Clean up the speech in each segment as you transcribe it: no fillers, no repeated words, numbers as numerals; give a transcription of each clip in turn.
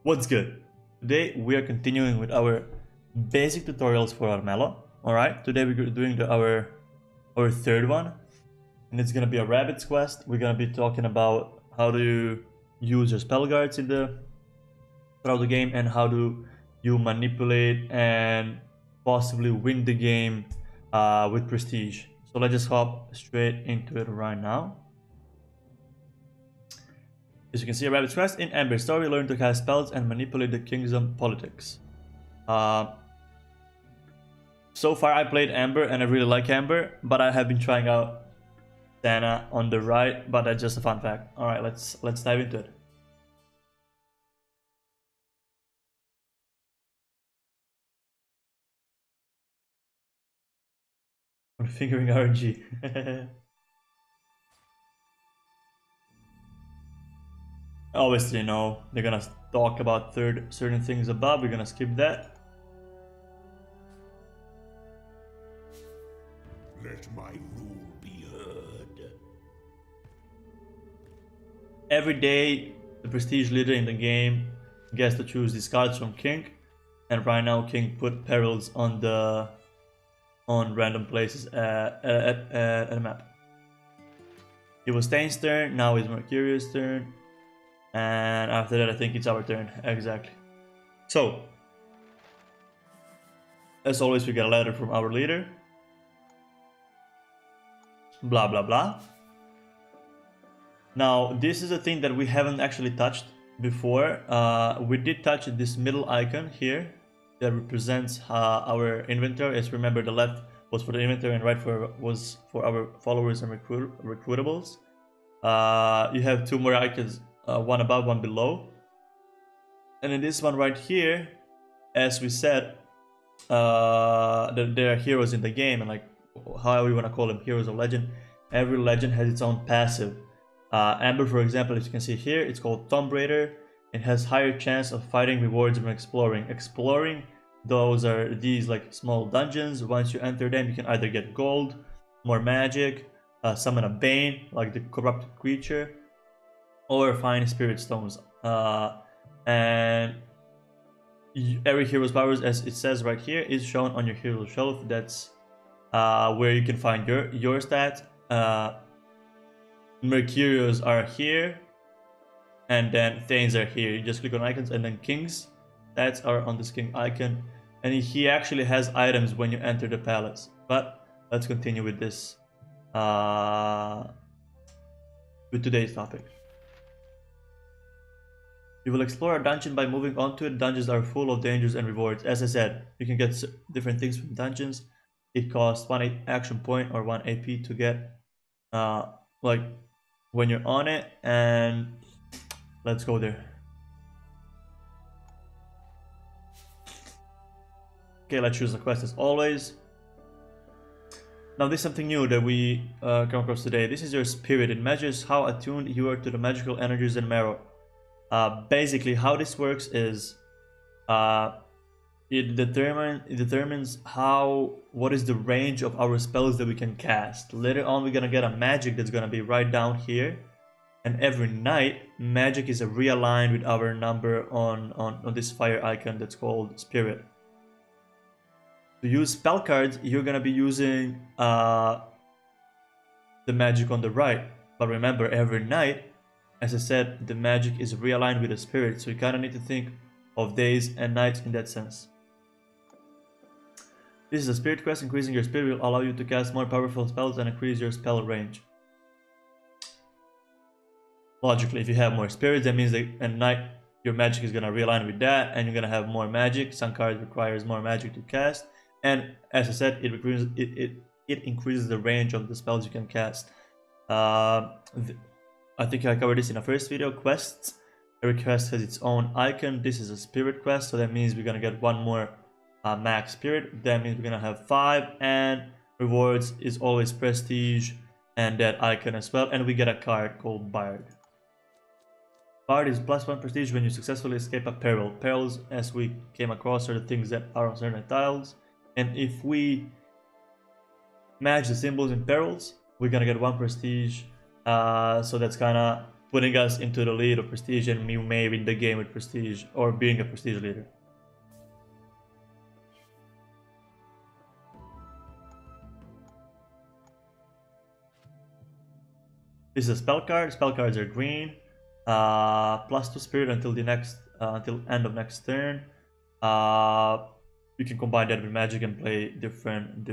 What's good? Today we are continuing with our basic tutorials for Armello. Alright, today we're doing our third one, and it's gonna be a rabbit's quest. We're gonna be talking about how to use your spell guards throughout the game, and how do you manipulate and possibly win the game with prestige. So let's just hop straight into it right now. As you can see, a rabbit's quest in Amber Story, learn to cast spells and manipulate the kingdom politics. So far I played Amber and I really like Amber, but I have been trying out Dana on the right, but that's just a fun fact. Alright, let's dive into it. Configuring RNG. Obviously, no, they're gonna talk about certain things above. We're gonna skip that. Let my rule be heard. Every day, the prestige leader in the game gets to choose these cards from King, and right now King put perils on random places at the map. It was Stain's turn, now it's Mercurius' turn, and after that I think it's our turn, exactly. So, as always, we get a letter from our leader. Blah blah blah. Now, this is a thing that we haven't actually touched before. We did touch this middle icon here that represents our inventory. As remember, the left was for the inventory and right was for our followers and recruitables. You have two more icons, one above, one below. And in this one right here, as we said, there are heroes in the game, and like however you want to call them, heroes or legend. Every legend has its own passive. Amber, for example, as you can see here, it's called Tomb Raider. It has higher chance of fighting rewards when exploring. Those are these like small dungeons. Once you enter them, you can either get gold, more magic, summon a bane like the corrupted creature, or find spirit stones. And every hero's powers, as it says right here, is shown on your hero shelf. That's where you can find your stats. Mercurios are here, and then Thanes are here. You just click on icons, and then King's stats are on this King icon, and he actually has items when you enter the palace. But let's continue with this, with today's topic. You will explore a dungeon by moving onto it. Dungeons are full of dangers and rewards. As I said, you can get different things from dungeons. It costs 1 action point or 1 AP to get, like when you're on it, and let's go there. Okay, let's choose the quest as always. Now this is something new that we come across today. This is your spirit. It measures how attuned you are to the magical energies in Marrow. Basically, how this works is it determines what is the range of our spells that we can cast. Later on, we're gonna get a magic that's gonna be right down here, and every night magic is realigned with our number on this fire icon that's called spirit. To use spell cards, you're gonna be using the magic on the right, but remember, every night, as I said, the magic is realigned with the spirit, so you kind of need to think of days and nights in that sense. This is a spirit quest. Increasing your spirit will allow you to cast more powerful spells and increase your spell range. Logically, if you have more spirits, that means that at night your magic is going to realign with that, and you're going to have more magic. Some cards requires more magic to cast, and as I said, it increases the range of the spells you can cast. I think I covered this in a first video. Quests. Every quest has its own icon. This is a spirit quest, so that means we're gonna get one more max spirit. That means we're gonna have 5, and rewards is always prestige and that icon as well. And we get a card called Bard. Bard is +1 prestige when you successfully escape a peril. Perils, as we came across, are the things that are on certain tiles, and if we match the symbols in perils, we're gonna get 1 prestige. So that's kind of putting us into the lead of prestige, and we may win the game with prestige or being a prestige leader. This is a spell card. Spell cards are green. +2 spirit until the next until end of next turn. You can combine that with magic and play different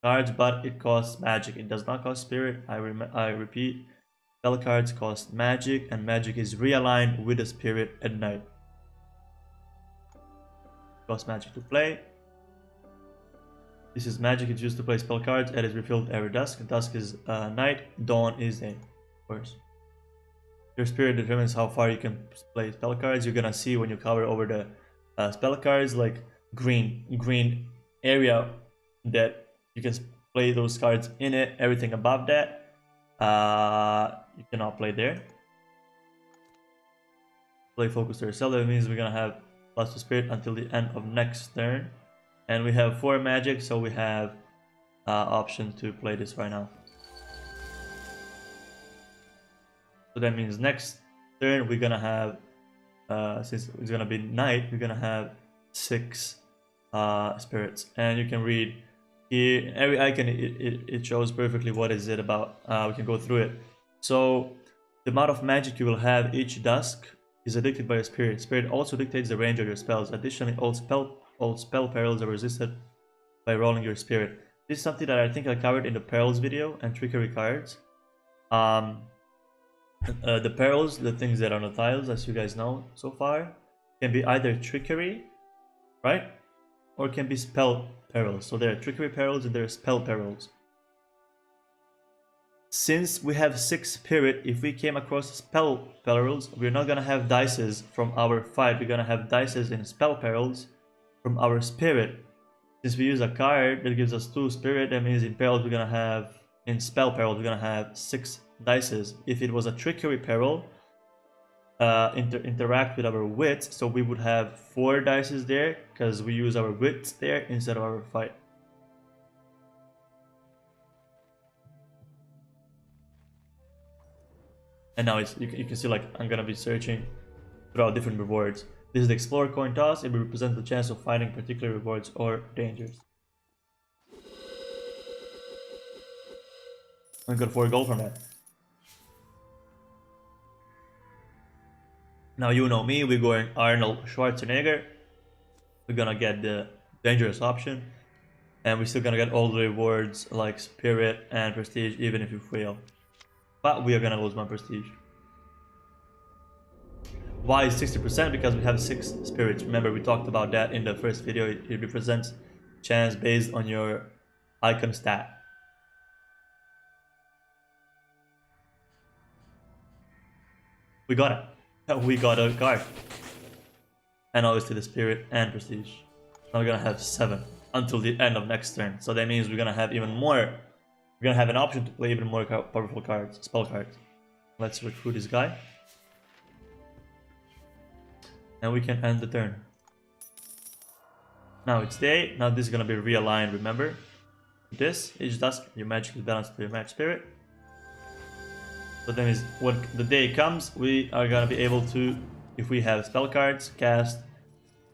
cards, but it costs magic. It does not cost spirit. I repeat, spell cards cost magic, and magic is realigned with the spirit at night. Cost magic to play. This is magic. It's used to play spell cards and is refilled every dusk. Dusk is night. Dawn is day, of course. Your spirit determines how far you can play spell cards. You're gonna see when you cover over the spell cards, like green area that you can play those cards in it. Everything above that, you cannot play there. Play focus to yourself. That means we're gonna have +2 spirit until the end of next turn. And we have 4 magic, so we have option to play this right now. So that means next turn we're gonna have, since it's gonna be night, we're gonna have 6 spirits. And you can read here, every icon, it shows perfectly what is it about. We can go through it. So the amount of magic you will have each dusk is addicted by your spirit. Spirit also dictates the range of your spells. Additionally, all spell perils are resisted by rolling your spirit. This is something that I think I covered in the perils video and trickery cards. The perils, the things that are on the tiles, as you guys know so far, can be either trickery, right? Or can be spell perils. So there are trickery perils and there are spell perils. Since we have 6 spirit, if we came across spell perils, we're not gonna have dices from our fight. We're gonna have dices in spell perils from our spirit. Since we use a card that gives us 2 spirit, that means in perils we're gonna have, in spell perils we're gonna have 6 dices. If it was a trickery peril, interact with our wits, so we would have 4 dices there because we use our wits there instead of our fight. And now you can see, like, I'm gonna be searching throughout different rewards. This is the Explorer coin toss. It represents the chance of finding particular rewards or dangers. I got 4 gold from that. Now you know me, we're going Arnold Schwarzenegger. We're gonna get the dangerous option. And we're still gonna get all the rewards like spirit and prestige even if you fail. But we are gonna lose 1 prestige. Why is 60%? Because we have 6 spirits. Remember, we talked about that in the first video. It represents chance based on your icon stat. We got it. We got a card. And obviously the spirit and prestige. Now we're gonna have 7 until the end of next turn. So that means we're gonna have even more. We're gonna have an option to play even more powerful cards, spell cards. Let's recruit this guy. And we can end the turn. Now it's day. Now this is gonna be realigned, remember? This, each dusk, your magic is balanced to your match spirit. So that means when the day comes, we are gonna be able to, if we have spell cards, cast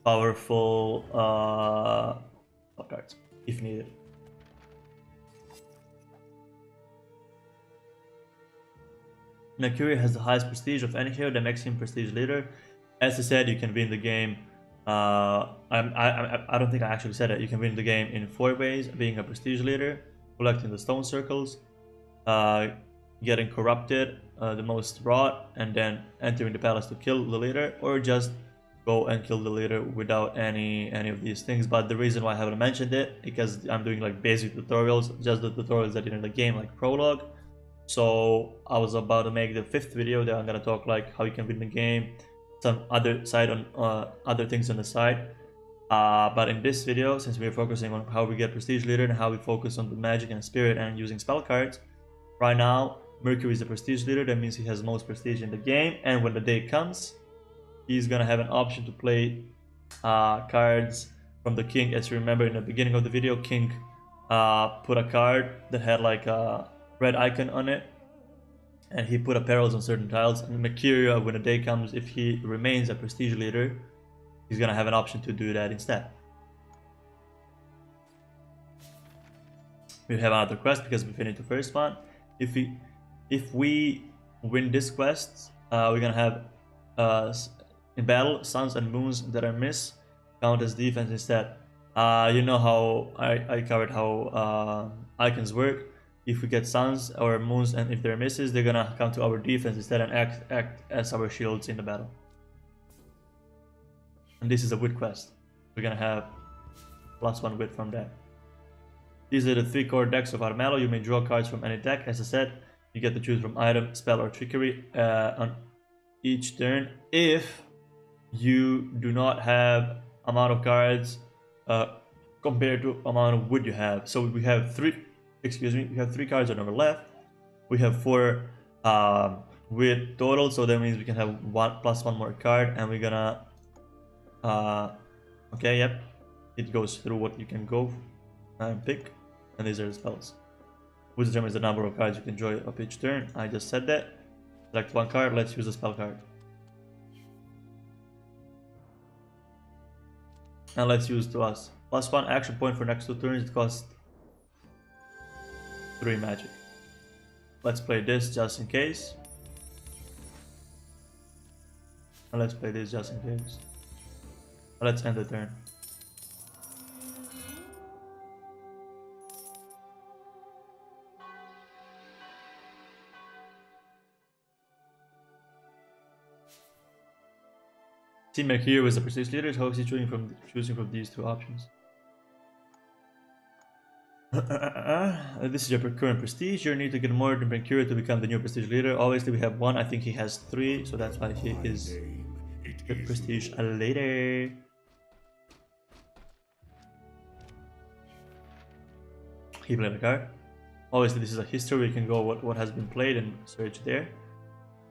powerful spell cards, if needed. Mercury has the highest prestige of any hero that makes him prestige leader. As I said, you can win the game. I don't think I actually said it. You can win the game in 4 ways: being a prestige leader, collecting the stone circles, getting corrupted, the most wrought, and then entering the palace to kill the leader, or just go and kill the leader without any of these things. But the reason why I haven't mentioned it, because I'm doing like basic tutorials, just the tutorials that are in the game, like prologue. So I was about to make the 5th video that I'm gonna talk like how you can win the game, some other side on other things on the side. But in this video, since we're focusing on how we get prestige leader and how we focus on the magic and spirit and using spell cards, right now Mercury is the prestige leader. That means he has most prestige in the game, and when the day comes, he's gonna have an option to play cards from the king. As you remember in the beginning of the video, king put a card that had like a red icon on it, and he put apparels on certain tiles. And Mercurio, when the day comes, if he remains a prestige leader, he's gonna have an option to do that instead. We have another quest because we finished the first one. If we win this quest, we're gonna have in battle suns and moons that are missed count as defense instead. You know how I covered how icons work. If we get suns or moons and if they're misses, they're gonna come to our defense instead and act as our shields in the battle. And this is a wit quest. We're gonna have +1 wit from that. These are the 3 core decks of Armello. You may draw cards from any deck. As I said, you get to choose from item, spell, or trickery on each turn. If you do not have amount of cards compared to amount of wood you have. So we have 3 cards on our left. We have 4 with total, so that means we can have +1 more card, and we're gonna okay, yep, it goes through what you can go and pick, and these are the spells, which determines the number of cards you can draw of each turn. I just said that. Select 1 card. Let's use a spell card, and let's use to us +1 action point for next 2 turns. It costs 3 magic. Let's play this just in case. And let's play this just in case. Let's end the turn. Team Mercurio is the prestige leader. How is he choosing from these 2 options? This is your current prestige. You need to get more than Mercurio to become the new prestige leader. Obviously, we have 1. I think he has 3, so that's why he is the prestige leader. He played a card. Obviously, this is a history. We can go what has been played and search there.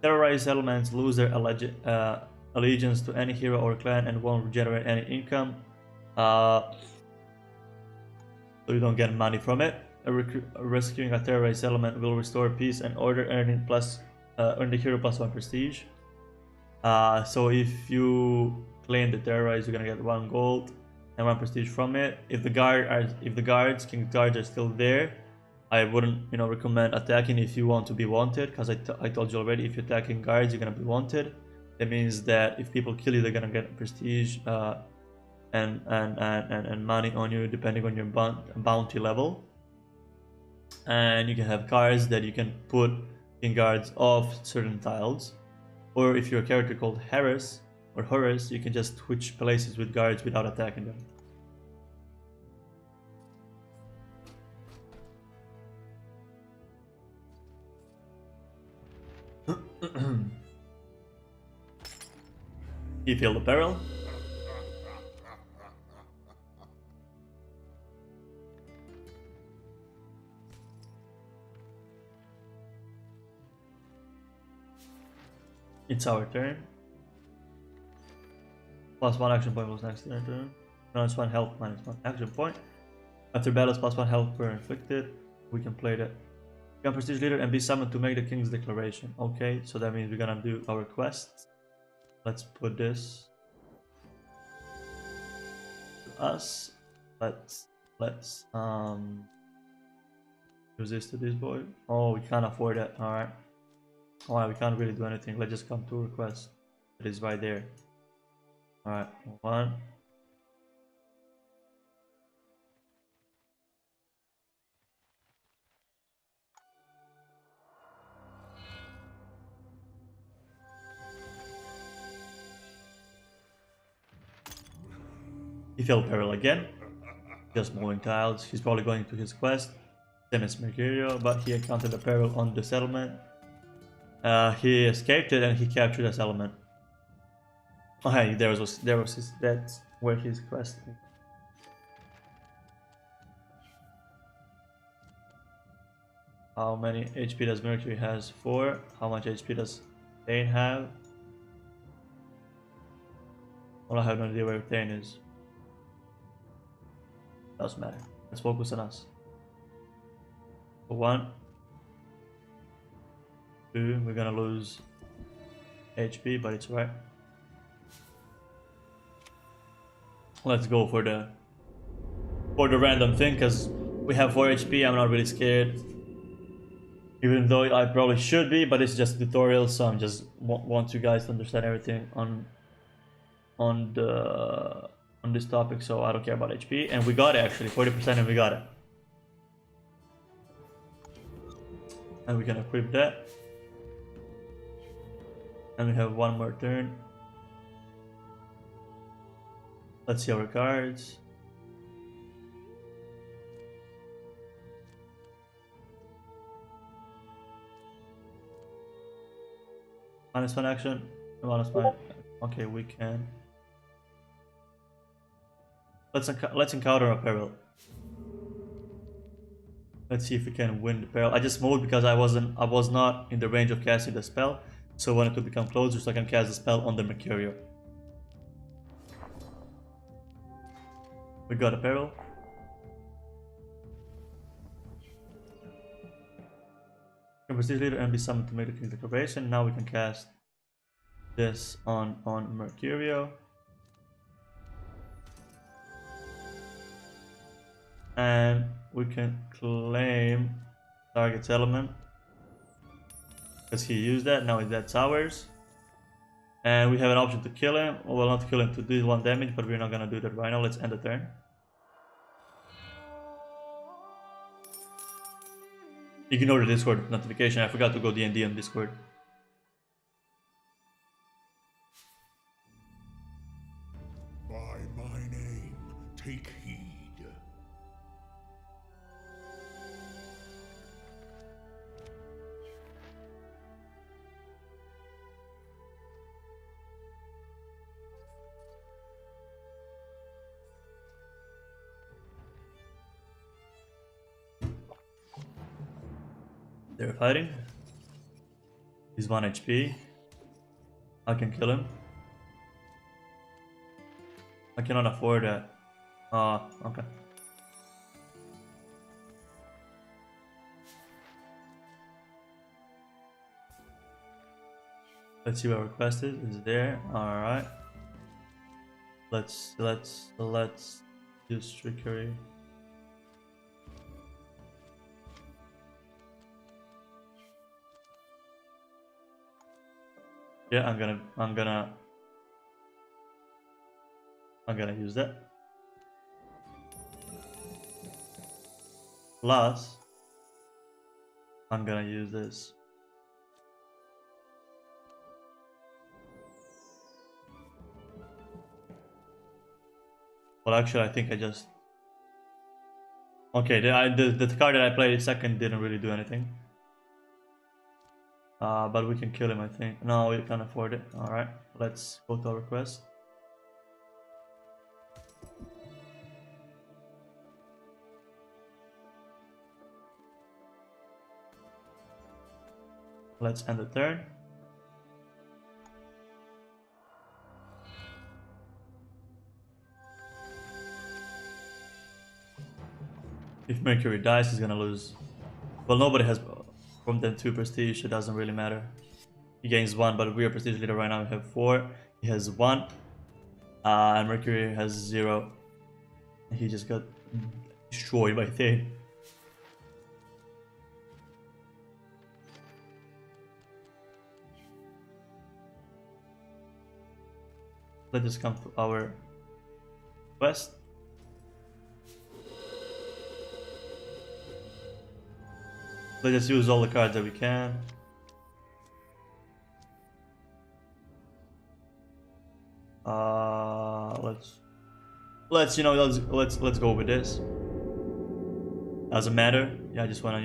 Terrorized settlements lose their allegiance to any hero or clan and won't generate any income. So you don't get money from it. Rescuing a terrorized settlement will restore peace and order, earn the hero +1 prestige. So if you claim the terrorized, you're gonna get 1 gold and 1 prestige from it. If the king's guards are still there, I wouldn't recommend attacking if you want to be wanted, because I told you already, if you're attacking guards, you're gonna be wanted. That means that if people kill you, they're gonna get prestige and money on you depending on your bounty level. And you can have cards that you can put in guards off certain tiles, or if you're a character called Horus, you can just switch places with guards without attacking them. He filled the barrel. It's our turn. +1 action point was next turn. -1 health, -1 action point. After battles, +1 health per inflicted. We can play that. Become prestige leader and be summoned to make the king's declaration. Okay, so that means we're gonna do our quests. Let's put this to us. Let's use this to this boy. Oh, we can't afford that. All right. Alright, we can't really do anything. Let's just come to request. It is right there. Alright, 1. He fell peril again. Just moving tiles. He's probably going to his quest. Same as Mercurio, but he encountered a peril on the settlement. He escaped it and he captured a settlement. Oh hey, there was his, that's where his quest. How many HP does Mercury has? 4. How much HP does Thane have? Well, I have no idea where Thane is. Doesn't matter. Let's focus on us. 1, 2. We're gonna lose HP, but it's right. Let's go for the random thing, because we have 4 HP. I'm not really scared, even though I probably should be, but it's just a tutorial, so I'm just want you guys to understand everything on this topic, so I don't care about HP. And we got it, actually 40%, and we got it. And we can equip that, and we have one more turn. Let's see our cards. -1 action, -1. Okay, we can. Let's encounter a peril. Let's see if we can win the peril. I just moved because I was not in the range of casting the spell, so I wanted to become closer so I can cast the spell on the Mercurial. We got a peril. Prestige leader and be summoned to make the king's declaration. Now we can cast this on Mercurio. And we can claim target's element, because he used that. Now that's ours. And we have an option to kill him. Well, not kill him, to do 1 damage, but we're not gonna do that right now. Let's end the turn. Ignore the Discord notification. I forgot to go D&D on Discord. By my name, take heed. They're fighting. He's 1 HP. I can kill him. I cannot afford that. Okay. Let's see what our quest is. It's there. Alright. Let's use trickery. Yeah, I'm gonna use that. Plus, I'm gonna use this. Well, actually, I think I just... Okay, the card that I played second didn't really do anything. But we can kill him, I think. No, we can't afford it. Alright, let's go to our quest. Let's end the turn. If Mercury dies, he's gonna lose. Well, nobody has from them 2 prestige, it doesn't really matter. He gains 1, but we are prestige leader right now. We have 4. He has 1. And Mercury has 0. He just got destroyed by Thane. Let us come to our quest. Let's just use all the cards that we can. Let's go with this. Doesn't matter. Yeah, I just wanna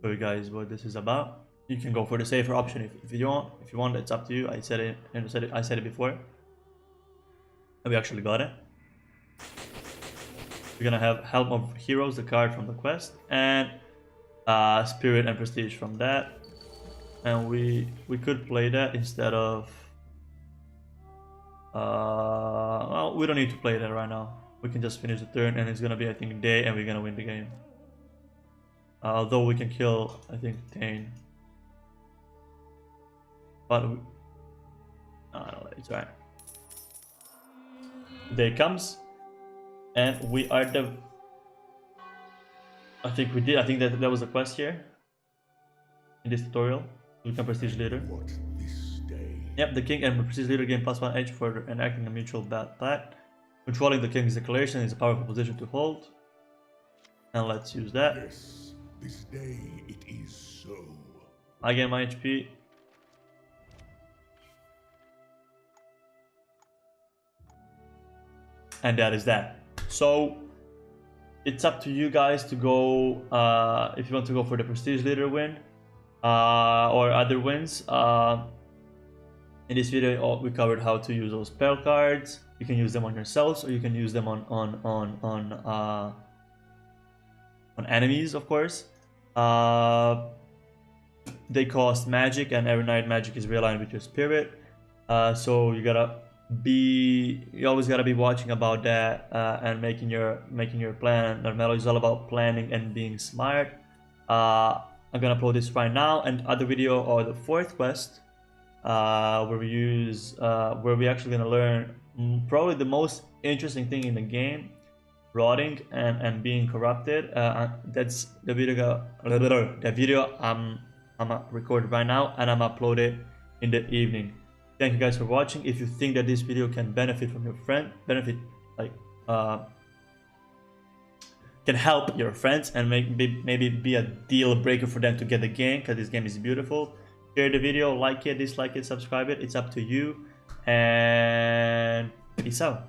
show you guys what this is about. You can go for the safer option if you want. If you want, it's up to you. I said it before. And we actually got it. We're gonna have Helm of Heroes, the card from the quest, and Spirit and Prestige from that. And we could play that instead of well, we don't need to play that right now. We can just finish the turn, and it's gonna be, I think, day, and we're gonna win the game. Although we can kill, I think, Thane. But no, it's right. There it comes, and we are the. I think we did. I think that was the quest here in this tutorial. We become prestige leader. What this day? Yep, the king and the prestige leader gain +1 edge for enacting a mutual pact. Controlling the king's declaration is a powerful position to hold. And let's use that. Yes, this day it is so. I gain my HP. And that is that. So it's up to you guys to go if you want to go for the prestige leader win or other wins. In this video we covered how to use those spell cards. You can use them on yourselves, or you can use them on enemies, of course. They cost magic, and every night magic is realigned with your spirit. So you always gotta be watching about that and making your plan. Armello is all about planning and being smart. I'm gonna upload this right now, and other video or the 4th quest where we actually gonna learn probably the most interesting thing in the game, rotting and being corrupted. That's the video. The video I'm recording right now, and I'm upload it in the evening. Thank you guys for watching. If you think that this video can benefit from your friend, can help your friends and maybe be a deal breaker for them to get the game, because this game is beautiful, share the video, like it, dislike it, subscribe it. It's up to you, and peace out.